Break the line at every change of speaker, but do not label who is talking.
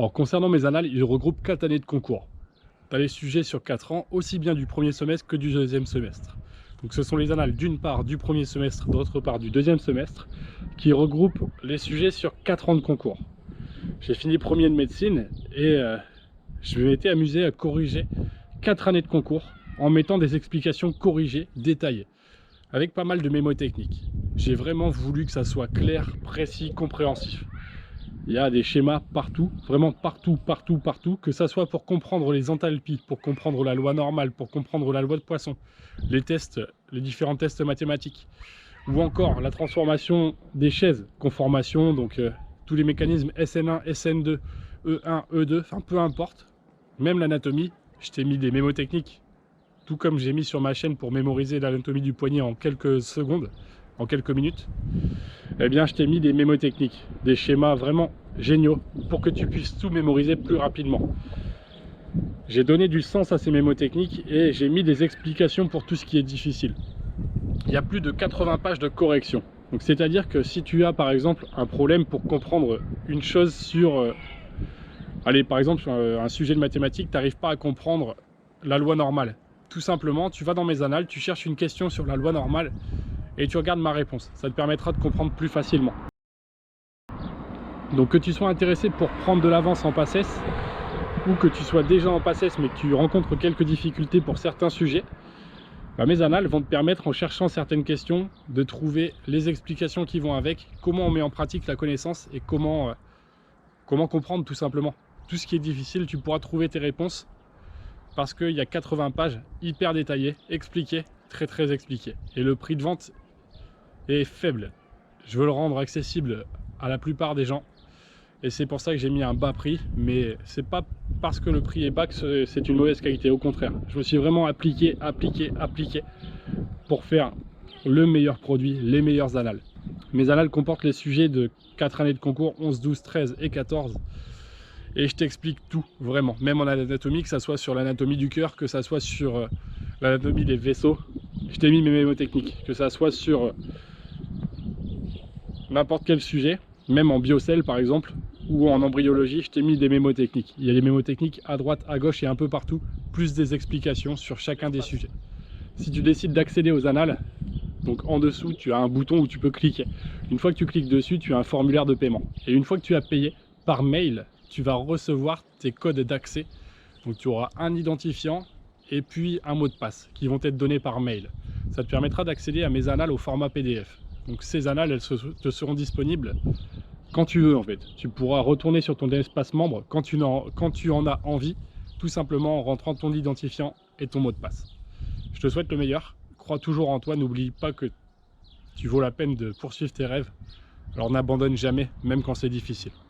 Alors concernant mes annales, ils regroupent 4 années de concours. Tu as les sujets sur 4 ans, aussi bien du premier semestre que du deuxième semestre. Donc ce sont les annales d'une part du premier semestre, d'autre part du deuxième semestre, qui regroupent les sujets sur 4 ans de concours. J'ai fini premier de médecine et je m'étais amusé à corriger 4 années de concours en mettant des explications corrigées, détaillées, avec pas mal de mémotechniques. J'ai vraiment voulu que ça soit clair, précis, compréhensif. Il y a des schémas partout, vraiment partout, que ça soit pour comprendre les enthalpies, pour comprendre la loi normale, pour comprendre la loi de Poisson, les tests, les différents tests mathématiques, ou encore la transformation des chaises, conformation, donc tous les mécanismes SN1, SN2, E1, E2, enfin peu importe, même l'anatomie, je t'ai mis des mémotechniques, tout comme j'ai mis sur ma chaîne pour mémoriser l'anatomie du poignet en quelques secondes, en quelques minutes. Eh bien je t'ai mis des mémotechniques, des schémas vraiment géniaux pour que tu puisses tout mémoriser plus rapidement. J'ai donné du sens à ces mémotechniques et j'ai mis des explications pour tout ce qui est difficile. Il y a plus de 80 pages de correction. Donc c'est-à-dire que si tu as par exemple un problème pour comprendre une chose sur... allez, par exemple, un sujet de mathématiques, tu n'arrives pas à comprendre la loi normale. Tout simplement, tu vas dans mes annales, tu cherches une question sur la loi normale et tu regardes ma réponse. Ça te permettra de comprendre plus facilement. Donc que tu sois intéressé pour prendre de l'avance en PACES ou que tu sois déjà en PACES mais que tu rencontres quelques difficultés pour certains sujets, mes annales vont te permettre, en cherchant certaines questions, de trouver les explications qui vont avec, comment on met en pratique la connaissance et comment comprendre tout simplement. Tout ce qui est difficile, tu pourras trouver tes réponses parce qu'il y a 80 pages hyper détaillées, expliquées, très expliquées. Et le prix de vente est faible. Je veux le rendre accessible à la plupart des gens. Et c'est pour ça que j'ai mis un bas prix, mais c'est pas parce que le prix est bas que c'est une mauvaise qualité, au contraire. Je me suis vraiment appliqué pour faire le meilleur produit, les meilleures annales. Mes annales comportent les sujets de 4 années de concours, 11, 12, 13 et 14. Et je t'explique tout, vraiment. Même en anatomie, que ça soit sur l'anatomie du cœur, que ça soit sur l'anatomie des vaisseaux. Je t'ai mis mes mémotechniques, que ça soit sur n'importe quel sujet, même en biocell par exemple, ou en embryologie, je t'ai mis des mémotechniques. Il y a des mémotechniques à droite, à gauche et un peu partout, plus des explications sur chacun des sujets. Si tu décides d'accéder aux annales, donc en dessous, tu as un bouton où tu peux cliquer. Une fois que tu cliques dessus, tu as un formulaire de paiement. Et une fois que tu as payé par mail, tu vas recevoir tes codes d'accès. Donc tu auras un identifiant et puis un mot de passe qui vont être donnés par mail. Ça te permettra d'accéder à mes annales au format PDF. Donc ces annales, elles te seront disponibles quand tu veux en fait. Tu pourras retourner sur ton espace membre quand tu en as envie, tout simplement en rentrant ton identifiant et ton mot de passe. Je te souhaite le meilleur. Crois toujours en toi, n'oublie pas que tu vaux la peine de poursuivre tes rêves. Alors n'abandonne jamais, même quand c'est difficile.